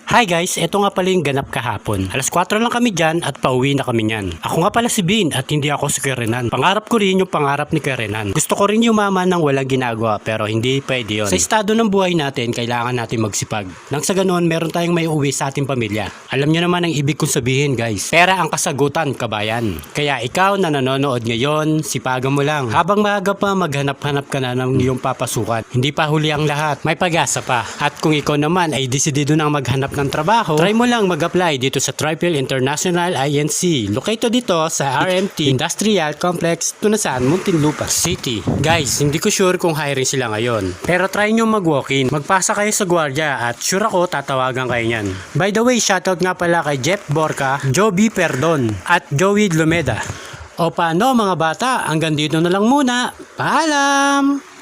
Hi guys, eto nga pala yung ganap kahapon. Alas 4 lang kami dyan at pauwi na kami niyan. Ako nga pala si Bin at hindi ako si Kerenan. Pangarap ko rin yung pangarap ni Kerenan. Gusto ko rin yumaman ng walang ginagawa pero hindi pwede yun. Sa estado ng buhay natin, kailangan natin magsipag. Nang sa ganoon, meron tayong may uwi sa ating pamilya. Alam niyo naman ang ibig kong sabihin guys. Pera ang kasagutan, kabayan. Kaya ikaw na nanonood ngayon, sipagan mo lang. Habang maaga pa, maghanap-hanap ka na ng iyong papasukan. Hindi pa huli ang lahat, may pag-asa pa. At kung ikaw naman ay desidido nang maghanap ng trabaho, try mo lang mag-apply dito sa Tripil International INC. Located dito sa RMT Industrial Complex, Tunasan, Muntinlupa City. Guys, hindi ko sure kung hiring sila ngayon. Pero try nyo mag-walk-in. Magpasa kayo sa gwardiya at sure ako tatawagan kayo niyan. By the way, shoutout nga pala kay Jeff Borca, Joby Perdon at Joey Lumeda. O paano mga bata, hanggang dito na lang muna. Paalam!